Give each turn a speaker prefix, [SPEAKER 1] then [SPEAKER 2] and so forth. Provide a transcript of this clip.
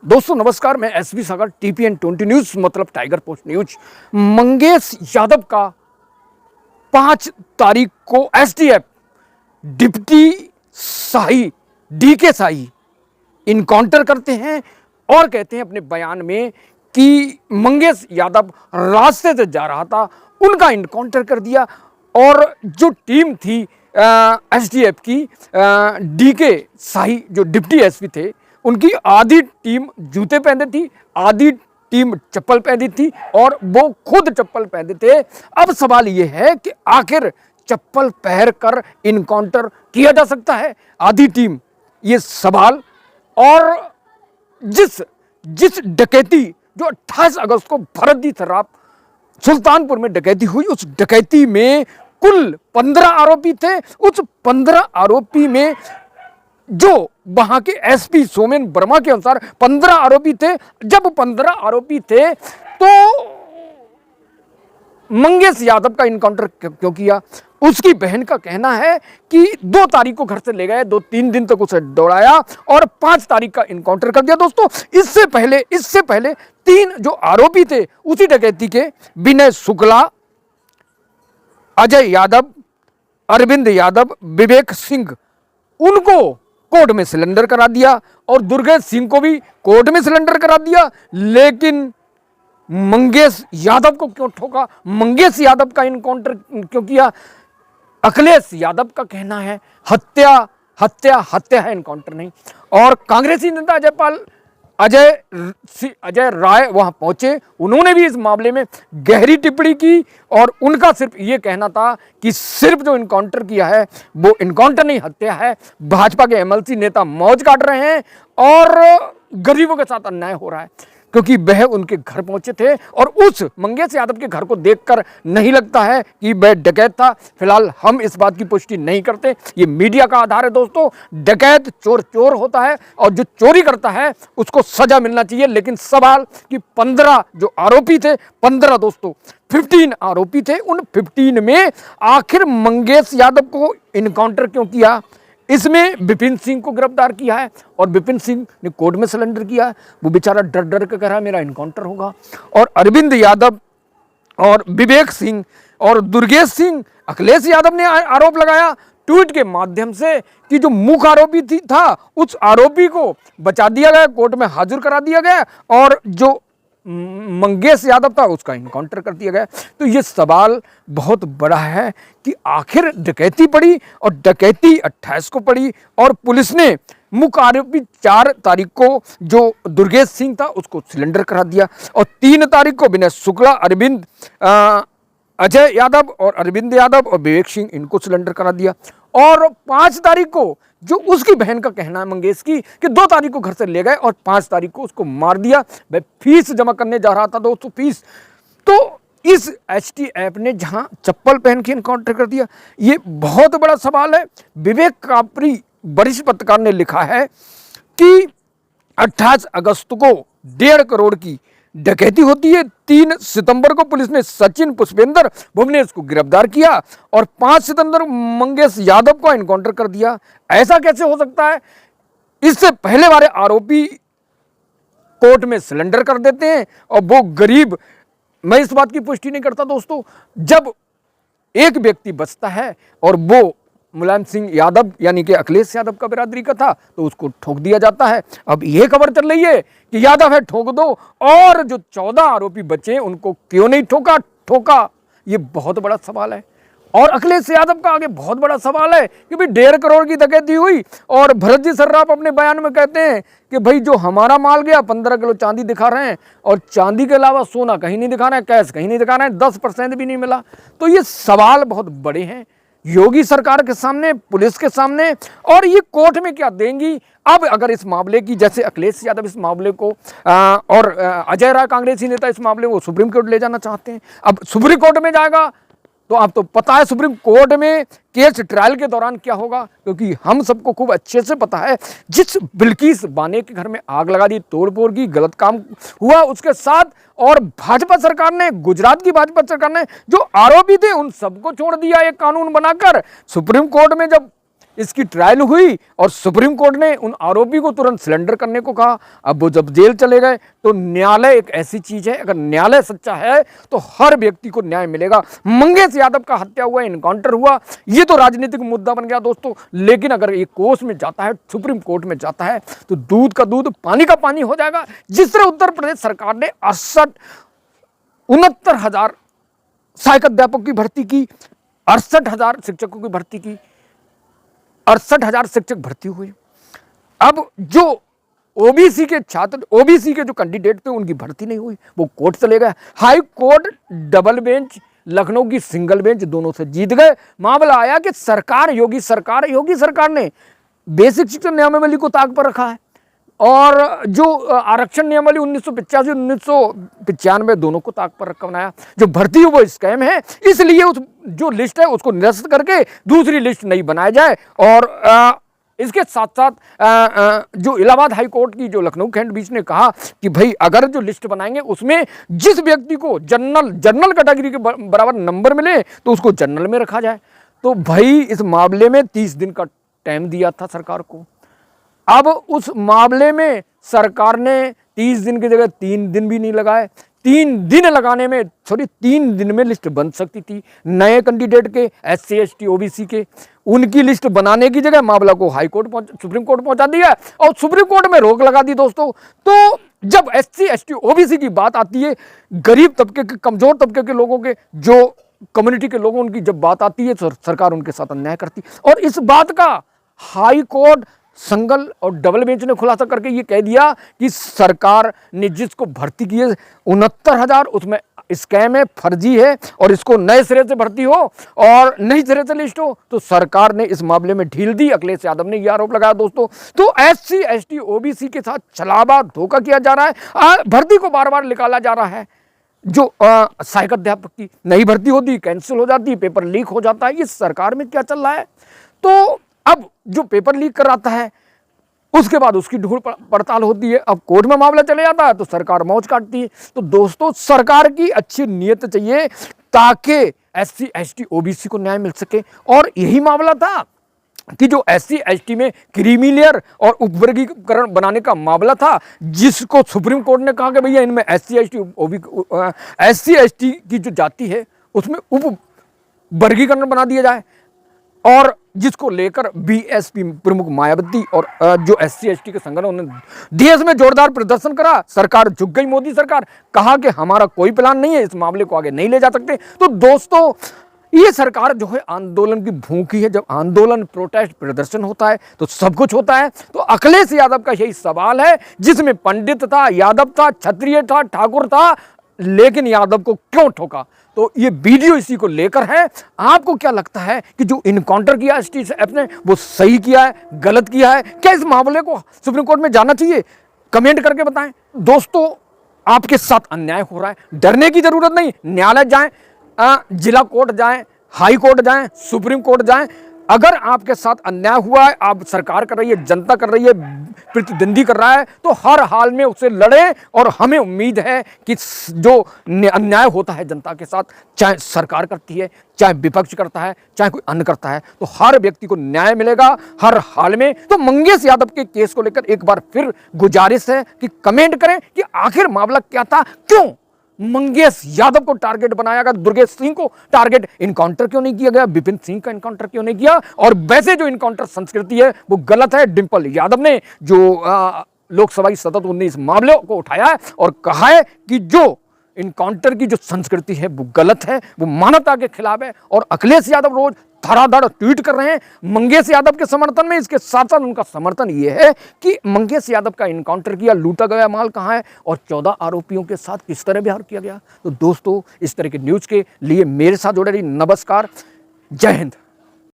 [SPEAKER 1] दोस्तों नमस्कार, मैं एसबी सागर टीपीएन 20 न्यूज मतलब tiger post news. Mangesh Yadav का 5 तारीख को एसटीएफ डिप्टी शाही डीके शाही इनकाउंटर करते हैं और कहते हैं अपने बयान में कि मंगेश यादव रास्ते से जा रहा था, उनका इनकाउंटर कर दिया। और जो टीम थी एसटीएफ की, डीके शाही जो डिप्टी एसपी थे, उनकी आधी टीम जूते पहने थी, आधी टीम चप्पल पहनी थी और वो खुद चप्पल पहने थे। अब सवाल ये है कि आखिर चप्पल पहन कर इनकाउंटर किया जा सकता है आधी टीम, ये सवाल। और जिस डकैती जो 28 अगस्त को भरतजी सर्राफ सुल्तानपुर में डकैती हुई, उस डकैती में कुल 15 आरोपी थे। उस 15 आरोपी में जो वहां के एसपी सोमेन वर्मा के अनुसार 15 आरोपी थे। जब 15 आरोपी थे तो मंगेश यादव का इनकाउंटर क्यों किया? उसकी बहन का कहना है कि 2 तारीख को घर से ले गए, 2-3 दिन तक उसे दौड़ाया और 5 तारीख का इनकाउंटर कर दिया। दोस्तों इससे पहले 3 जो आरोपी थे उसी डकैती के, विनय शुक्ला, अजय यादव, अरविंद यादव, विवेक सिंह, उनको कोर्ट में सिलेंडर करा दिया और दुर्गेश सिंह को भी कोर्ट में सिलेंडर करा दिया। लेकिन मंगेश यादव को क्यों ठोका? मंगेश यादव का इनकाउंटर क्यों किया? अखिलेश यादव का कहना है हत्या है, इनकाउंटर नहीं। और कांग्रेसी नेता अजय राय वहां पहुंचे, उन्होंने भी इस मामले में गहरी टिप्पणी की और उनका सिर्फ ये कहना था कि सिर्फ जो इनकाउंटर किया है वो इनकाउंटर नहीं, हत्या है। भाजपा के एमएलसी नेता मौज काट रहे हैं और गरीबों के साथ अन्याय हो रहा है, क्योंकि वह उनके घर पहुंचे थे और उस मंगेश यादव के घर को देखकर नहीं लगता है कि वह डकैत था। फिलहाल हम इस बात की पुष्टि नहीं करते, ये मीडिया का आधार है। दोस्तों डकैत चोर होता है और जो चोरी करता है उसको सजा मिलना चाहिए। लेकिन सवाल कि 15 जो आरोपी थे, 15 दोस्तों 15 आरोपी थे, उन 15 में आखिर मंगेश यादव को इनकाउंटर क्यों किया? इसमें विपिन सिंह को गिरफ्तार किया है और विपिन सिंह ने कोर्ट में सरेंडर किया है। वो बेचारा डर डर के कह रहा है मेरा इनकाउंटर होगा। और अरविंद यादव और विवेक सिंह और दुर्गेश सिंह, अखिलेश यादव ने आरोप लगाया ट्वीट के माध्यम से कि जो मुख्य आरोपी था उस आरोपी को बचा दिया गया, कोर्ट में हाजिर करा दिया गया और जो मंगेश यादव था उसका इनकाउंटर कर दिया गया। तो ये सवाल बहुत बड़ा है कि आखिर डकैती पड़ी और डकैती 28 को पड़ी और पुलिस ने मुख्य आरोपी 4 तारीख को जो दुर्गेश सिंह था उसको सिलेंडर करा दिया और 3 तारीख को विनय शुक्ला, अजय यादव और अरविंद यादव और विवेक सिंह, इनको सिलेंडर करा दिया। और 5 तारीख को जो उसकी बहन का कहना है मंगेश की कि 2 तारीख को घर से ले गए और 5 तारीख को उसको मार दिया। वह फीस जमा करने जा रहा था दोस्तों, फीस। तो इस एसटीएफ ने जहां चप्पल पहन के इनकाउंटर कर दिया, ये बहुत बड़ा सवाल है। विवेक कापरी वरिष्ठ पत्रकार ने लिखा है कि 28 अगस्त को 1.5 करोड़ की डकैती होती है। 3 सितंबर को पुलिस ने सचिन पुष्पेंद्र भुवनेश को गिरफ्तार किया और 5 सितंबर मंगेश यादव को एनकाउंटर कर दिया। ऐसा कैसे हो सकता है? इससे पहले वाले आरोपी कोर्ट में सिलेंडर कर देते हैं और वो गरीब, मैं इस बात की पुष्टि नहीं करता दोस्तों, जब एक व्यक्ति बचता है और वो मुलायम सिंह यादव यानी कि अखिलेश यादव का बिरादरी का था तो उसको ठोक दिया जाता है। अब यह खबर चल रही है कि यादव है ठोक दो, और जो 14 आरोपी बचे उनको क्यों नहीं ठोका? ये बहुत बड़ा सवाल है। और अखिलेश यादव का आगे बहुत बड़ा सवाल है कि भाई 1.5 करोड़ की डकैती हुई और भरतजी सर्राफ अपने बयान में कहते हैं कि भाई जो हमारा माल गया 15 किलो चांदी दिखा रहे हैं और चांदी के अलावा सोना कहीं नहीं दिखा रहे हैं, कैश कहीं नहीं दिखा रहे हैं, 10% भी नहीं मिला। तो ये सवाल बहुत बड़े हैं योगी सरकार के सामने, पुलिस के सामने, और ये कोर्ट में क्या देंगी? अब अगर इस मामले की, जैसे अखिलेश यादव इस मामले को और अजय राय कांग्रेसी नेता इस मामले को सुप्रीम कोर्ट ले जाना चाहते हैं। अब सुप्रीम कोर्ट में जाएगा तो आपको पता है सुप्रीम कोर्ट में केस ट्रायल के दौरान क्या होगा, क्योंकि हम सबको खूब अच्छे से पता है जिस बिल्किस बानो के घर में आग लगा दी, तोड़फोड़ की, गलत काम हुआ उसके साथ, और भाजपा सरकार ने, गुजरात की भाजपा सरकार ने जो आरोपी थे उन सबको छोड़ दिया एक कानून बनाकर। सुप्रीम कोर्ट में जब इसकी ट्रायल हुई और सुप्रीम कोर्ट ने उन आरोपी को तुरंत सरेंडर करने को कहा। अब वो जब जेल चले गए तो न्यायालय एक ऐसी चीज है, अगर न्यायालय सच्चा है तो हर व्यक्ति को न्याय मिलेगा। मंगेश यादव का हत्या हुआ, इनकाउंटर हुआ, ये तो राजनीतिक मुद्दा बन गया दोस्तों, लेकिन अगर ये कोर्ट में जाता है, सुप्रीम कोर्ट में जाता है तो दूध का दूध पानी का पानी हो जाएगा। जिस तरह उत्तर प्रदेश सरकार ने 69,000 सहायक अध्यापक की भर्ती की, 68,000 शिक्षकों की भर्ती की, 68,000 शिक्षक भर्ती हुए। अब जो ओबीसी के छात्र, ओबीसी के जो कैंडिडेट थे उनकी भर्ती नहीं हुई, वो कोर्ट चले गए। High court double bench, Lucknow की सिंगल बेंच दोनों से जीत गए। मामला आया कि योगी सरकार ने बेसिक शिक्षा नियमावली को ताक पर रखा है और जो आरक्षण नियमावली 1985 1995 दोनों को ताक पर रखा बनाया। जो भर्ती है वो स्कैम है, इसलिए उस जो लिस्ट है उसको निरस्त करके दूसरी लिस्ट नहीं बनाया जाए। और इसके साथ साथ जो इलाहाबाद हाई कोर्ट की जो लखनऊ खंडपीठ ने कहा कि भाई अगर जो लिस्ट बनाएंगे उसमें जिस व्यक्ति को जनरल कैटेगरी के बराबर नंबर मिले तो उसको जनरल में रखा जाए। तो भाई इस मामले में 30 दिन का टाइम दिया था सरकार को। अब उस मामले में सरकार ने 30 दिन की जगह 3 दिन भी नहीं लगाए। 3 दिन लगाने में 3 दिन में लिस्ट बन सकती थी नए कैंडिडेट के, SC ST OBC के। उनकी लिस्ट बनाने की जगह मामला को सुप्रीम कोर्ट पहुंचा दिया और सुप्रीम कोर्ट में रोक लगा दी दोस्तों। तो जब SC ST OBC की बात आती है, गरीब तबके के, कमजोर तबके के लोगों के, जो कम्युनिटी के लोगों उनकी जब बात आती है तो सरकार उनके साथ अन्याय करती। और इस बात का हाई कोर्ट, सिंगल और डबल बेंच ने खुलासा करके ये कह दिया कि सरकार ने जिसको भर्ती की है 69,000 उसमें स्कैम है, फर्जी है और इसको नए सिरे से भर्ती हो और नई सिरे से लिस्ट हो। तो सरकार ने इस मामले में ढील दी। अखिलेश यादव ने यह आरोप लगाया दोस्तों। तो SC ST OBC के साथ छलावा धोखा किया जा रहा है। भर्ती को बार बार निकाला जा रहा है। जो सहायक अध्यापक की नई भर्ती होती, कैंसिल हो जाती, पेपर लीक हो जाता है। ये सरकार में क्या चल रहा है? तो अब जो पेपर लीक कराता है उसके बाद उसकी ढूंढ पड़ताल होती है। अब कोर्ट में मामला चले जाता है तो सरकार मौज काटती है। तो दोस्तों सरकार की अच्छी नीयत चाहिए ताकि SC ST OBC को न्याय मिल सके। और यही मामला था कि जो SC ST में क्रीमी लेयर और उपवर्गीकरण बनाने का मामला था, जिसको सुप्रीम कोर्ट ने कहा कि भैया इनमें SC ST की जो जाति है उसमें उप वर्गीकरण बना दिया जाए। और जिसको लेकर BSP प्रमुख मायावती और जो SC ST के संगठन उन्होंने देश में जोरदार प्रदर्शन करा। सरकार झुक गई, मोदी सरकार, कहा कि हमारा कोई प्लान नहीं है, इस मामले को आगे नहीं ले जा सकते। तो दोस्तों ये सरकार जो है आंदोलन की भूखी है। जब आंदोलन, प्रोटेस्ट, प्रदर्शन होता है तो सब कुछ होता है। तो अखिलेश यादव का यही सवाल है, जिसमें पंडित था, यादव था, क्षत्रिय था, ठाकुर था, लेकिन यादव को क्यों ठोका? तो ये वीडियो इसी को लेकर है। आपको क्या लगता है कि जो इनकाउंटर किया STF ने वो सही किया है, गलत किया है? क्या इस मामले को सुप्रीम कोर्ट में जाना चाहिए? कमेंट करके बताएं। दोस्तों आपके साथ अन्याय हो रहा है, डरने की जरूरत नहीं। न्यायालय जाएं, जिला कोर्ट जाएं, हाई कोर्ट जाएं, सुप्रीम कोर्ट जाएं। अगर आपके साथ अन्याय हुआ है, आप सरकार कर रही है, जनता कर रही है, प्रतिद्वंदी कर रहा है, तो हर हाल में उससे लड़े। और हमें उम्मीद है कि जो अन्याय होता है जनता के साथ, चाहे सरकार करती है, चाहे विपक्ष करता है, चाहे कोई अन्य करता है, तो हर व्यक्ति को न्याय मिलेगा हर हाल में। तो मंगेश यादव के केस को लेकर एक बार फिर गुजारिश है कि कमेंट करें कि आखिर मामला क्या था, क्यों मंगेश यादव को टारगेट बनाया गया, दुर्गेश सिंह को टारगेट इनकाउंटर क्यों नहीं किया गया, विपिन सिंह का इनकाउंटर क्यों नहीं किया? और वैसे जो इनकाउंटर संस्कृति है वो गलत है। डिंपल यादव ने जो लोकसभा की सतत 19 मामलों को उठाया है और कहा है कि जो इनकाउंटर की जो संस्कृति है वो गलत है, वो मानवता के खिलाफ है। और अखिलेश यादव रोज धड़ाधड़ ट्वीट कर रहे हैं मंगेश यादव के समर्थन में। इसके साथ साथ उनका समर्थन ये है कि मंगेश यादव का इनकाउंटर किया, लूटा गया माल कहाँ है और 14 आरोपियों के साथ किस तरह व्यवहार किया गया। तो दोस्तों इस तरह के न्यूज़ के लिए मेरे साथ जुड़े रहिए। नमस्कार, जय हिंद।